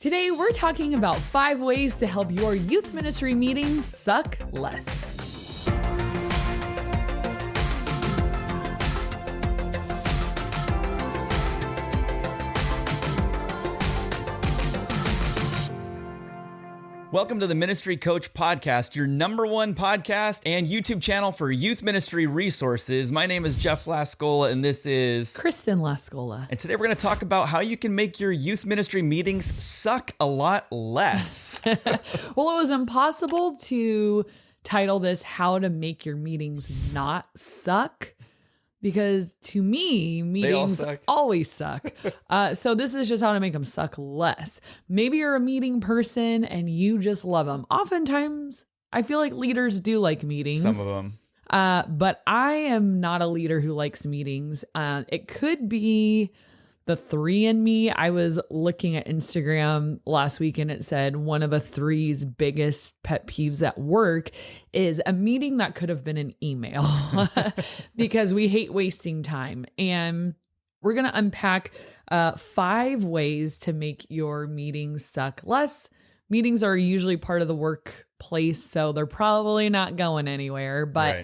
Today, we're talking about 5 ways to help your youth ministry meetings suck less. Welcome to the Ministry Coach Podcast, your #1 podcast and YouTube channel for youth ministry resources. My name is Jeff Lascola, and this is Kristen Lascola. And today we're going to talk about how you can make your youth ministry meetings suck a lot less. Well, it was impossible to title this How to Make Your Meetings Not Suck, because to me, meetings always suck. So this is just how to make them suck less. Maybe you're a meeting person and you just love them. Oftentimes, I feel like leaders do like meetings. Some of them. But I am not a leader who likes meetings. It could be the 3 in me. I was looking at Instagram last week and it said one of a 3's biggest pet peeves at work is a meeting that could have been an email because we hate wasting time. And we're going to unpack 5 ways to make your meetings suck less. Meetings are usually part of the workplace, so they're probably not going anywhere, but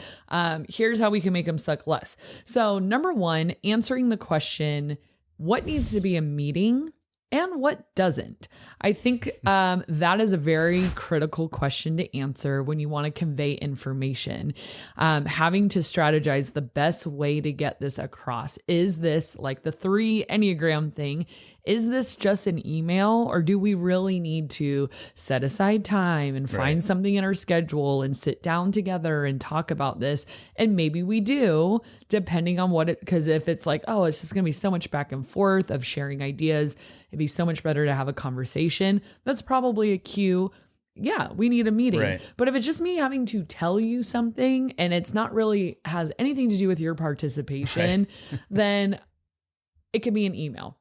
here's how we can make them suck less. So number 1, answering the question, what needs to be a meeting and what doesn't? I think that is a very critical question to answer when you want to convey information. Having to strategize the best way to get this across. Is this like the 3 Enneagram thing? Is this just an email, or do we really need to set aside time and find something in our schedule and sit down together and talk about this? And maybe we do, depending on what because if it's like, oh, it's just going to be so much back and forth of sharing ideas, it'd be so much better to have a conversation. That's probably a cue. Yeah, we need a meeting. Right. But if it's just me having to tell you something and it's not really has anything to do with your participation, then it could be an email.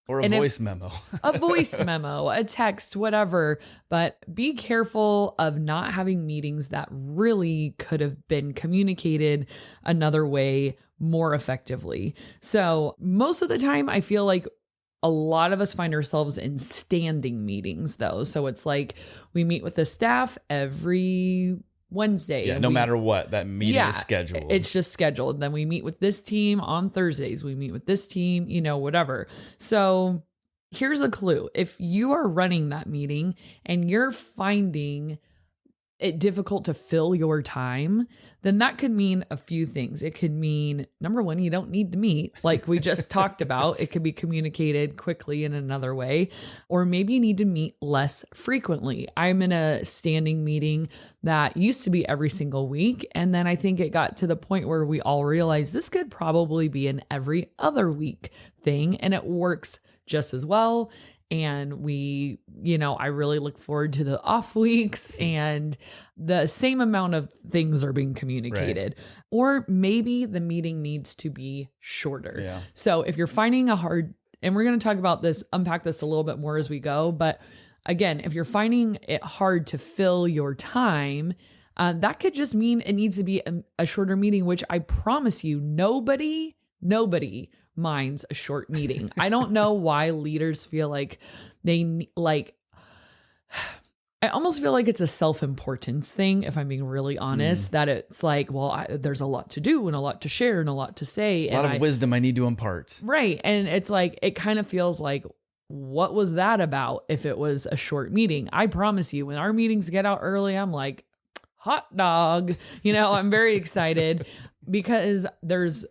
Or a voice memo. A voice memo, a text, whatever. But be careful of not having meetings that really could have been communicated another way more effectively. So most of the time, I feel like a lot of us find ourselves in standing meetings, though. So it's like we meet with the staff every Wednesday. Yeah, no matter what, that meeting is scheduled. It's just scheduled. Then we meet with this team on Thursdays. We meet with this team, whatever. So here's a clue. If you are running that meeting and you're finding it difficult to fill your time, then that could mean a few things. It could mean, number 1, you don't need to meet like we just talked about. It could be communicated quickly in another way, or maybe you need to meet less frequently. I'm in a standing meeting that used to be every single week. And then I think it got to the point where we all realized this could probably be an every other week thing, and it works just as well. And we, I really look forward to the off weeks and the same amount of things are being communicated. Right. Or maybe the meeting needs to be shorter. Yeah. So if you're finding and we're going to talk about this, unpack this a little bit more as we go. But again, if you're finding it hard to fill your time, that could just mean it needs to be a shorter meeting, which I promise you, nobody minds a short meeting. I don't know why leaders feel like I almost feel like it's a self-importance thing, if I'm being really honest, that it's like, well, there's a lot to do and a lot to share and a lot to say. A lot of wisdom I need to impart. Right. And it's like, it kind of feels like, what was that about if it was a short meeting? I promise you, when our meetings get out early, I'm like, hot dog. I'm very excited because there's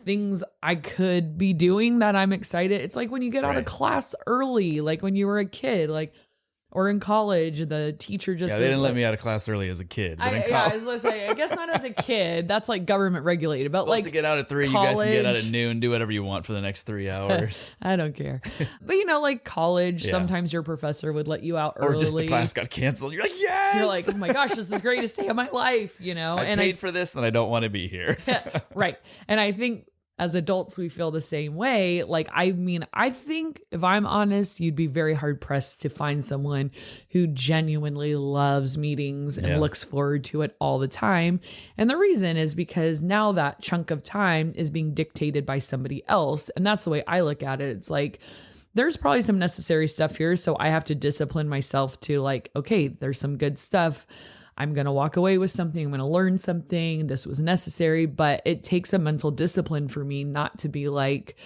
things I could be doing that I'm excited. It's like when you get out of class early, like when you were a kid, or in college, the teacher just they didn't let me out of class early as a kid. But I was gonna say, I guess not as a kid. That's like government regulated, but supposed to get out at 3, college, you guys can get out at noon, do whatever you want for the next 3 hours. I don't care. But like college, sometimes your professor would let you out early. Or just the class got canceled. You're like, yes! You're like, oh my gosh, this is the greatest day of my life, I paid for this and I don't want to be here. Right. And I think as adults, we feel the same way. I think if I'm honest, you'd be very hard pressed to find someone who genuinely loves meetings and looks forward to it all the time. And the reason is because now that chunk of time is being dictated by somebody else. And that's the way I look at it. It's like, there's probably some necessary stuff here. So I have to discipline myself to like, okay, there's some good stuff. I'm going to walk away with something. I'm going to learn something. This was necessary, but it takes a mental discipline for me not to be like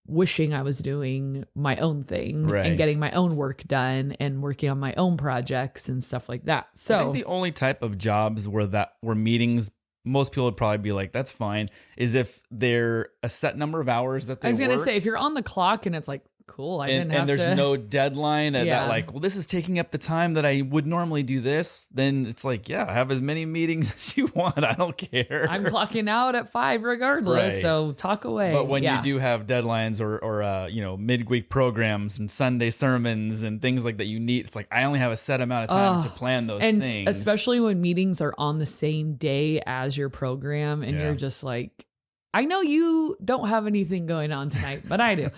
wishing I was doing my own thing and getting my own work done and working on my own projects and stuff like that. So I think the only type of jobs where meetings, most people would probably be like, that's fine, is if they're a set number of hours that they work. I was going to say, if you're on the clock and it's like, cool, and there's no deadline that like, well, this is taking up the time that I would normally do this, then it's like, yeah, have as many meetings as you want. I don't care. I'm clocking out at 5 regardless. So talk away. But when you do have deadlines or midweek programs and Sunday sermons and things like that, you need, it's like, I only have a set amount of time to plan those things. And especially when meetings are on the same day as your program and you're just like, I know you don't have anything going on tonight, but I do.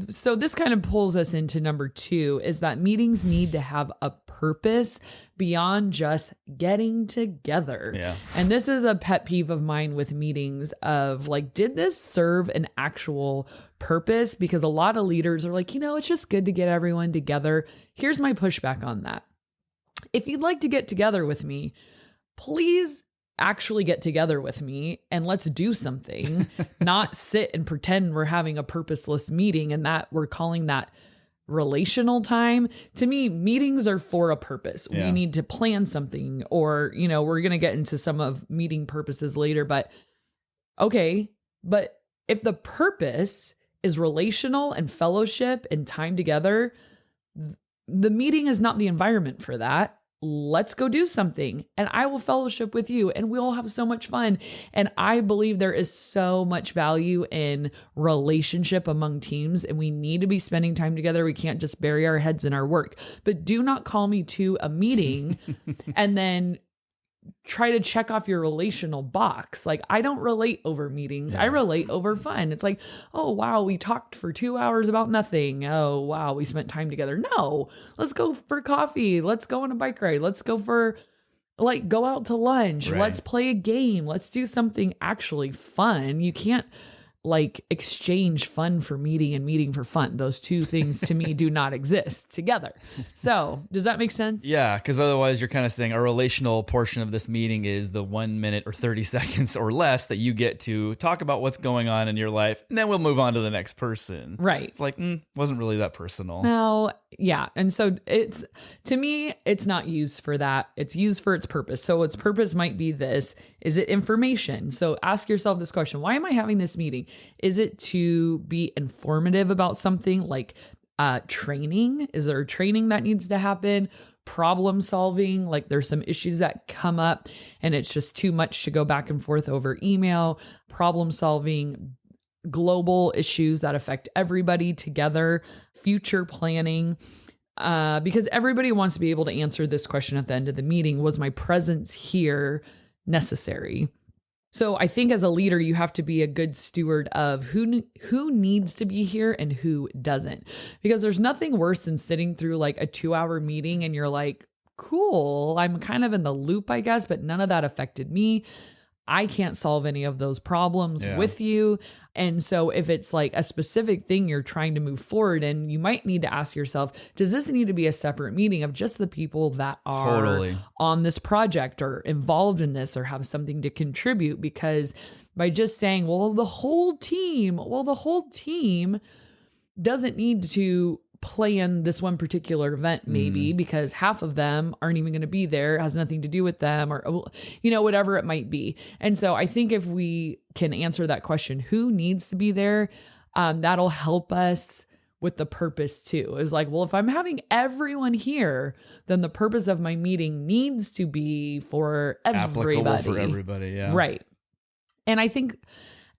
So this kind of pulls us into number 2, is that meetings need to have a purpose beyond just getting together. Yeah. And this is a pet peeve of mine with meetings of like, did this serve an actual purpose? Because a lot of leaders are like, it's just good to get everyone together. Here's my pushback on that. If you'd like to get together with me, please actually get together with me and let's do something, not sit and pretend we're having a purposeless meeting and that we're calling that relational time. To me, meetings are for a purpose. We need to plan something or, we're going to get into some of meeting purposes later, but okay. But if the purpose is relational and fellowship and time together, the meeting is not the environment for that. Let's go do something and I will fellowship with you and we'll have so much fun. And I believe there is so much value in relationship among teams and we need to be spending time together. We can't just bury our heads in our work, but do not call me to a meeting and then try to check off your relational box. Like I don't relate over meetings. I relate over fun. It's like, oh, wow, we talked for 2 hours about nothing. Oh, wow, we spent time together. No, let's go for coffee. Let's go on a bike ride. Let's go for go out to lunch. Let's play a game. Let's do something actually fun. You can't exchange fun for meeting and meeting for fun. Those two things to me do not exist together. So does that make sense? Yeah. Because otherwise you're kind of saying a relational portion of this meeting is the 1 minute or 30 seconds or less that you get to talk about what's going on in your life. And then we'll move on to the next person. Right. It's like, wasn't really that personal. No. Yeah. And so to me, it's not used for that. It's used for its purpose. So its purpose might be this. Is it information? So ask yourself this question. Why am I having this meeting? Is it to be informative about something like training? Is there training that needs to happen? Problem solving? Like there's some issues that come up and it's just too much to go back and forth over email. Problem solving, global issues that affect everybody together, future planning. Because everybody wants to be able to answer this question at the end of the meeting. Was my presence here necessary? So I think as a leader, you have to be a good steward of who needs to be here and who doesn't, because there's nothing worse than sitting through like a 2-hour meeting and you're like, cool, I'm kind of in the loop, I guess, but none of that affected me. I can't solve any of those problems with you. And so if it's like a specific thing you're trying to move forward in, you might need to ask yourself, does this need to be a separate meeting of just the people that are on this project or involved in this or have something to contribute? Because by just saying, the whole team doesn't need to plan this one particular event maybe because half of them aren't even going to be there. It has nothing to do with them or, whatever it might be. And so I think if we can answer that question, who needs to be there? That'll help us with the purpose too. Is like, well, if I'm having everyone here, then the purpose of my meeting needs to be for everybody. Applicable for everybody. Yeah. Right. And I think,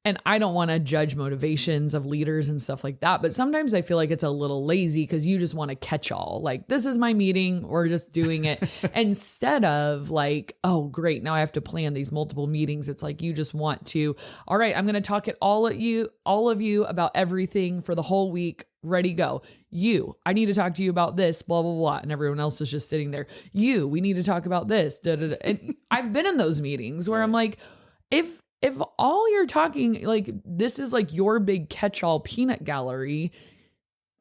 and I don't want to judge motivations of leaders and stuff like that, but sometimes I feel like it's a little lazy because you just want to catch all. Like, this is my meeting, we're just doing it. Instead of like, oh, great, now I have to plan these multiple meetings. It's like you just want to, all right, I'm going to talk at all of you about everything for the whole week. Ready, go. I need to talk to you about this, blah, blah, blah. And everyone else is just sitting there. We need to talk about this. Da, da, da. And I've been in those meetings where I'm like, if all you're talking, like, this is like your big catch-all peanut gallery,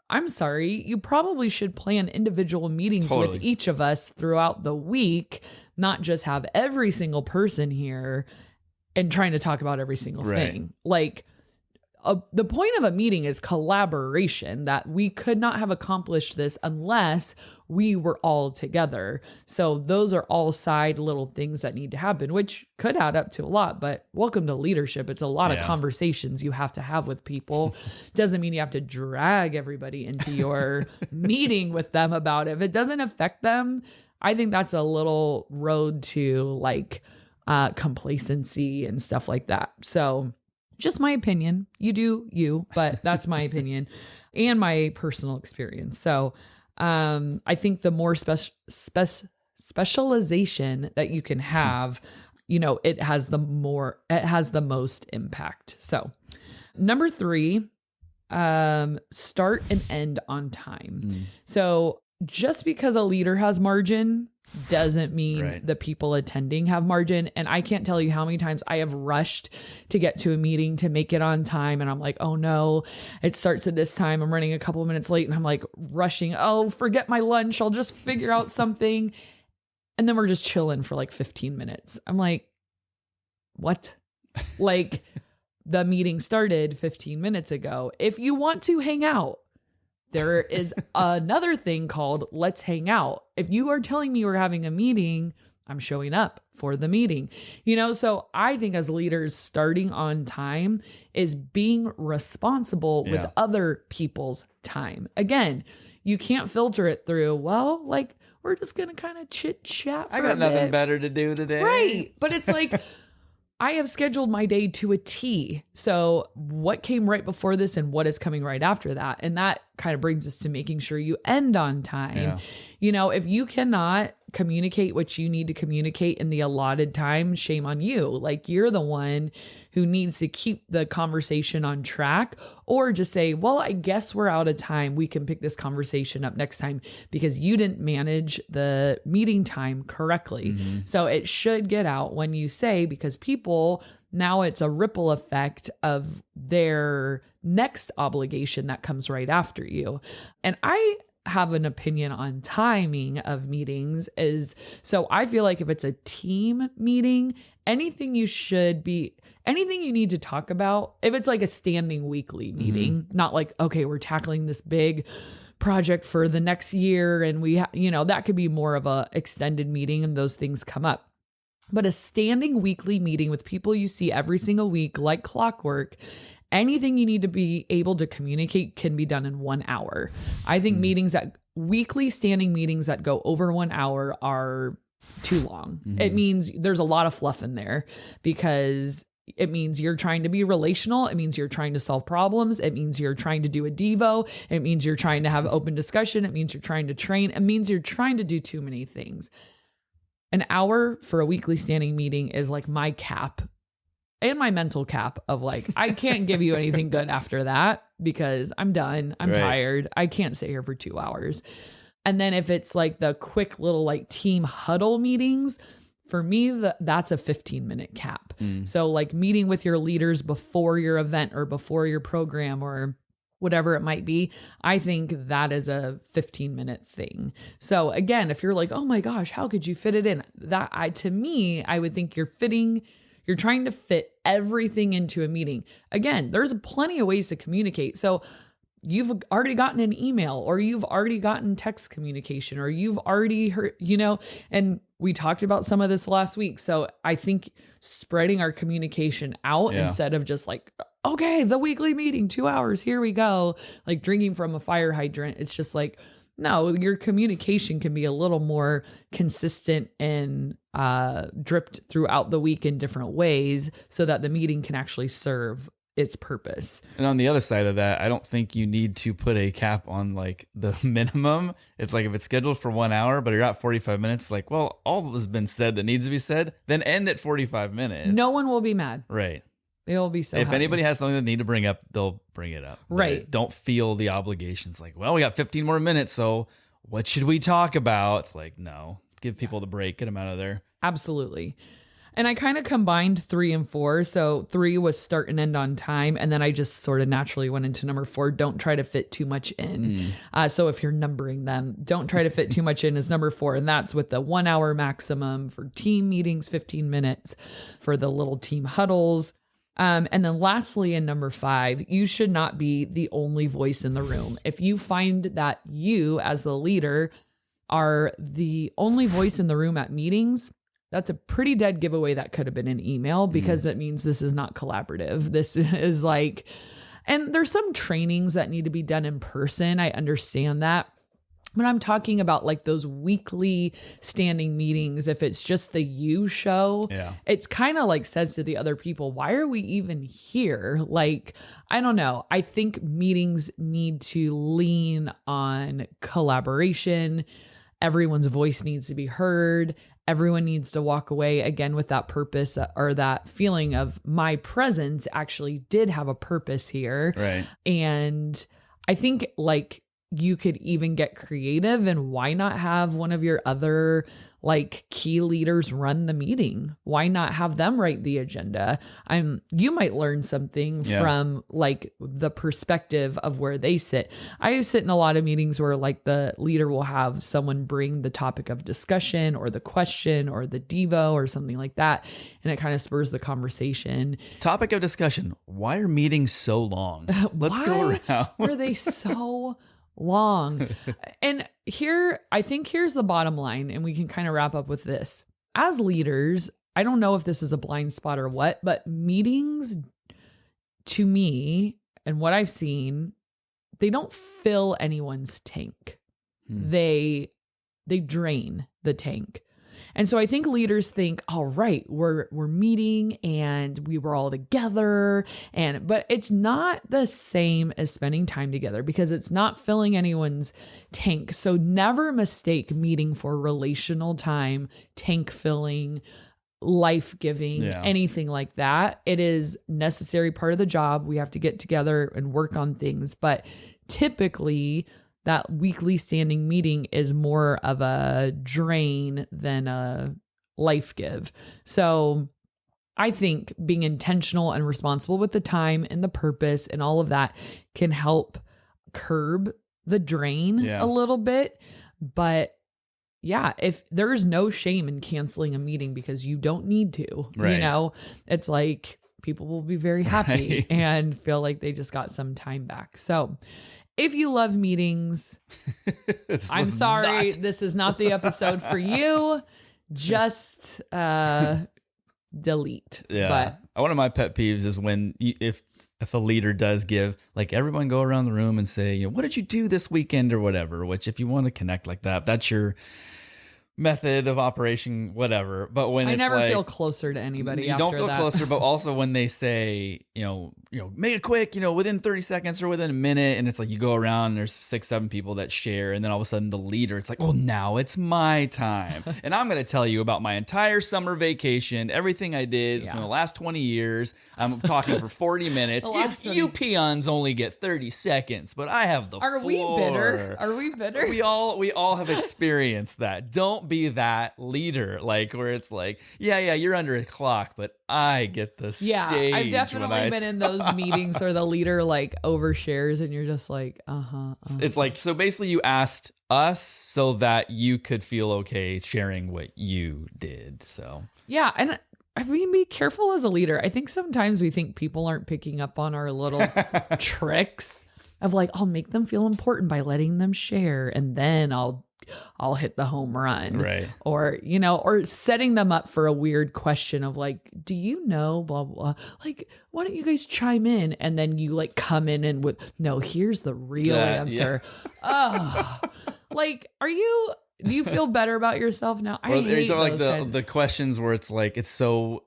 I'm sorry, you probably should plan individual meetings Totally. with each of us throughout the week, not just have every single person here and trying to talk about every single Right. thing. Like, the point of a meeting is collaboration, that we could not have accomplished this unless we were all together. So those are all side little things that need to happen, which could add up to a lot, but welcome to leadership. It's a lot of conversations you have to have with people. Doesn't mean you have to drag everybody into your meeting with them about it. If it doesn't affect them, I think that's a little road to like complacency and stuff like that. So just my opinion. You do you, but that's my opinion and my personal experience. So I think the more specialization that you can have, you know, it has the most impact. So number 3, start and end on time. So just because a leader has margin doesn't mean the people attending have margin. And I can't tell you how many times I have rushed to get to a meeting to make it on time. And I'm like, oh no, it starts at this time. I'm running a couple of minutes late and I'm like rushing. Oh, forget my lunch. I'll just figure out something. And then we're just chilling for like 15 minutes. I'm like, what? Like the meeting started 15 minutes ago. If you want to hang out, there is another thing called let's hang out. If you are telling me we're having a meeting, I'm showing up for the meeting. You know, so I think as leaders, starting on time is being responsible with other people's time. Again, you can't filter it through, well, like we're just going to kind of chit chat. I got nothing better to do today. Right. But it's like, I have scheduled my day to a T. So what came right before this and what is coming right after that? And that kind of brings us to making sure you end on time. Yeah. You know, if you cannot communicate what you need to communicate in the allotted time, shame on you. Like you're the one who needs to keep the conversation on track, or just say, well, I guess we're out of time. We can pick this conversation up next time because you didn't manage the meeting time correctly. So it should get out when you say, because people, now it's a ripple effect of their next obligation that comes right after you. And I have an opinion on timing of meetings is, so I feel like if it's a team meeting, anything you need to talk about, if it's like a standing weekly meeting, not like, okay, we're tackling this big project for the next year and that could be more of a extended meeting and those things come up. But a standing weekly meeting with people you see every single week, like clockwork, anything you need to be able to communicate can be done in 1 hour. I think weekly standing meetings that go over 1 hour are too long. It means there's a lot of fluff in there because it means you're trying to be relational. It means you're trying to solve problems. It means you're trying to do a Devo. It means you're trying to have open discussion. It means you're trying to train. It means you're trying to do too many things. An hour for a weekly standing meeting is like my cap and my mental cap of like, I can't give you anything good after that because I'm done. I'm tired. I can't sit here for 2 hours. And then if it's like the quick little like team huddle meetings, for me, that's a 15-minute cap. So like meeting with your leaders before your event or before your program or whatever it might be, I think that is a 15-minute thing. So again, if you're like, oh my gosh, how could you fit it in? To me, I would think you're trying to fit everything into a meeting. Again, there's plenty of ways to communicate. So you've already gotten an email or you've already gotten text communication or you've already heard, and we talked about some of this last week. So I think spreading our communication out instead of just like, okay, the weekly meeting, 2 hours, here we go, like drinking from a fire hydrant. It's just like, no, your communication can be a little more consistent and dripped throughout the week in different ways so that the meeting can actually serve its purpose. And on the other side of that, I don't think you need to put a cap on like the minimum. It's like if it's scheduled for 1 hour, but you're at 45 minutes, like, well, all has been said that needs to be said, then end at 45 minutes. No one will be mad. Right. They'll be so If happy. Anybody has something they need to bring up, they'll bring it up. Right. Don't feel the obligations like, well, we got 15 more minutes, so what should we talk about? It's like, no, give people the break, get them out of there. Absolutely. And I kind of combined 3 and 4. So 3 was start and end on time. And then I just sort of naturally went into number 4. Don't try to fit too much in. So if you're numbering them, don't try to fit too much in is number 4. And that's with the 1 hour maximum for team meetings, 15 minutes for the little team huddles. And then lastly, in number 5, you should not be the only voice in the room. If you find that you as the leader are the only voice in the room at meetings, that's a pretty dead giveaway that could have been an email, because it means this is not collaborative. This is like, and there's some trainings that need to be done in person. I understand that. But I'm talking about like those weekly standing meetings. If it's just the you show, it's kind of like says to the other people, why are we even here? Like, I don't know. I think meetings need to lean on collaboration. Everyone's voice needs to be heard. Everyone needs to walk away again with that purpose, or that feeling of my presence actually did have a purpose here. Right. And I think like you could even get creative, and why not have one of your other like key leaders run the meeting? Why not have them write the agenda? You might learn something from like the perspective of where they sit. I sit in a lot of meetings where like the leader will have someone bring the topic of discussion or the question or the Devo or something like that. And it kind of spurs the conversation. Topic of discussion. Why are meetings so long? Let's go around. Were they so long? And I think here's the bottom line, and we can kind of wrap up with this. As leaders, I don't know if this is a blind spot or what, but meetings to me and what I've seen, they don't fill anyone's tank. They drain the tank. And so I think leaders think, all right, we're meeting and we were all together, but it's not the same as spending time together, because it's not filling anyone's tank. So never mistake meeting for relational time, tank filling, life-giving, anything like that. It is necessary part of the job. We have to get together and work on things, but typically that weekly standing meeting is more of a drain than a life give. So I think being intentional and responsible with the time and the purpose and all of that can help curb the drain a little bit. But yeah, if there is no shame in canceling a meeting because you don't need to, it's like people will be very happy and feel like they just got some time back. So if you love meetings, I'm sorry, this is not the episode for you. Just delete. Yeah. But one of my pet peeves is when if a leader does give, like, everyone go around the room and say, what did you do this weekend or whatever, which if you want to connect like that, that's your method of operation, whatever. But when I never feel closer to anybody. You don't feel closer, but also when they say, make it quick, within 30 seconds or within a minute, and it's like you go around and there's 6-7 people that share, and then all of a sudden the leader, it's like, well, now it's my time, and I'm going to tell you about my entire summer vacation, everything I did from the last 20 years. I'm talking for 40 minutes. You peons only get 30 seconds, but I have the floor. Are we bitter? We all have experienced that. Don't be that leader, like where it's like, you're under a clock, but I get the stage. Yeah, I've definitely been in those meetings where the leader like overshares and you're just like, It's like, so basically you asked us so that you could feel okay sharing what you did. So yeah, and I mean, be careful as a leader. I think sometimes we think people aren't picking up on our little tricks of like, I'll make them feel important by letting them share, and then I'll hit the home run. Right. Or, or setting them up for a weird question of like, do you know, blah, blah, like, why don't you guys chime in? And then you like come in and no, here's the real answer. Like, do you feel better about yourself now? I hate those like the questions where it's like, it's so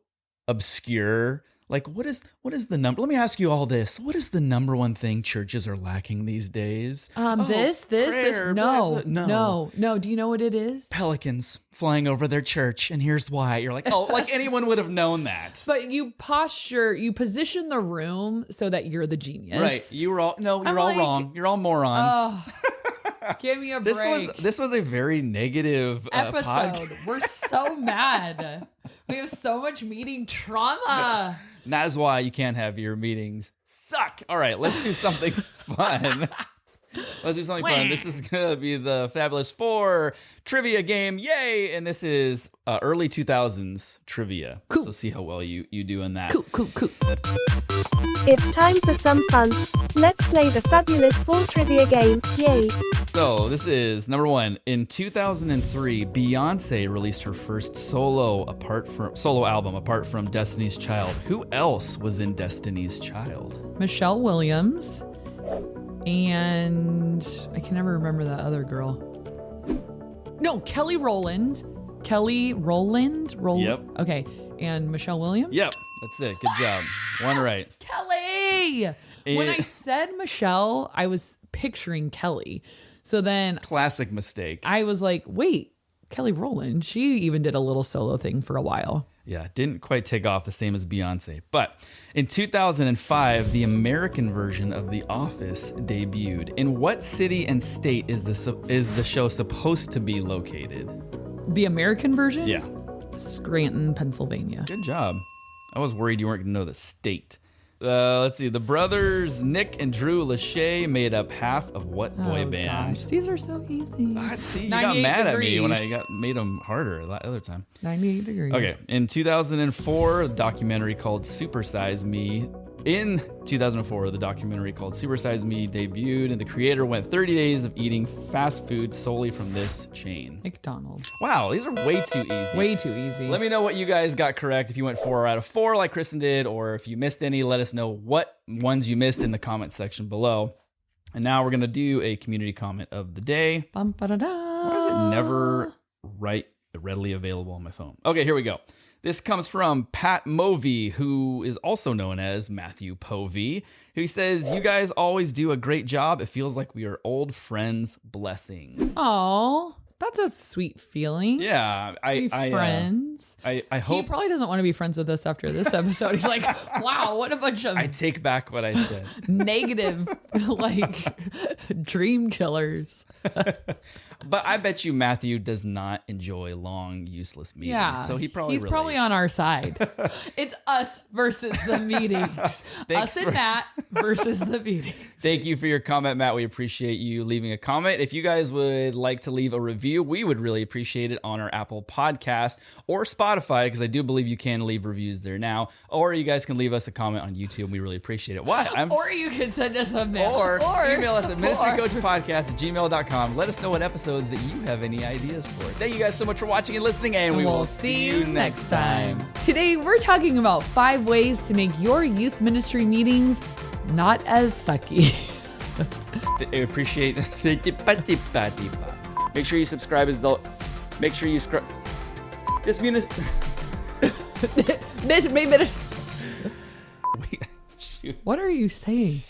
obscure. Like, what is the number? Let me ask you all this. What is the number one thing churches are lacking these days? This. No. Do you know what it is? Pelicans flying over their church, and here's why. You're like, oh, like anyone would have known that. But you position the room so that you're the genius. Right. You're all wrong. You're all morons. Give me a break. This was a very negative episode. We're so mad. We have so much meeting trauma. And that is why you can't have your meetings suck. All right, let's do something fun. Let's do something fun. This is going to be the Fabulous 4 trivia game. Yay! And this is early 2000s trivia. Cool. So see how well you do in that. Cool. It's time for some fun. Let's play the Fabulous 4 trivia game. Yay! So this is number 1. In 2003, Beyonce released her first solo album apart from Destiny's Child. Who else was in Destiny's Child? Michelle Williams. And I can never remember that other girl. No, Kelly Rowland. Yep. Okay. And Michelle Williams? Yep. That's it. Good job. One right. Kelly! When I said Michelle, I was picturing Kelly. So then Classic mistake. I was like, wait, Kelly Rowland. She even did a little solo thing for a while. Yeah, didn't quite take off the same as Beyonce. But in 2005, the American version of The Office debuted. In what city and state is the show supposed to be located? The American version? Yeah. Scranton, Pennsylvania. Good job. I was worried you weren't going to know the state. Let's see. The brothers Nick and Drew Lachey made up half of what boy band? Gosh, these are so easy. See, you got mad at me when I degrees. made them harder that other time. 98 degrees. Okay, in 2004, the documentary called Super Size Me. In 2004, the documentary called Super Size Me debuted, and the creator went 30 days of eating fast food solely from this chain. McDonald's. Wow, these are way too easy. Way too easy. Let me know what you guys got correct. If you went 4 out of 4 like Kristen did, or if you missed any, let us know what ones you missed in the comment section below. And now we're going to do a community comment of the day. Bum, ba-da-da. Why is it never readily available on my phone? Okay, here we go. This comes from Pat Movey, who is also known as Matthew Povey, who says, "You guys always do a great job. It feels like we are old friends. Blessings." Oh, that's a sweet feeling. Yeah, Friends. I He hope probably doesn't want to be friends with us after this episode. He's like, wow, what a bunch of I take back what I said. negative, like, dream killers. But I bet you Matthew does not enjoy long, useless meetings. Yeah. So he's probably on our side. It's us versus the meetings. Us and Matt versus the meetings. Thank you for your comment, Matt. We appreciate you leaving a comment. If you guys would like to leave a review, we would really appreciate it on our Apple Podcast or Spotify, because I do believe you can leave reviews there now. Or you guys can leave us a comment on YouTube. We really appreciate it. Why? Or you can send us a mail. Or email us at ministrycoachpodcast@gmail.com. Let us know what episodes that you have any ideas for. Thank you guys so much for watching and listening, and we will see you next time. Today, we're talking about 5 ways to make your youth ministry meetings not as sucky. I appreciate Make sure you subscribe Make sure you subscribe. Wait, shoot. What are you saying?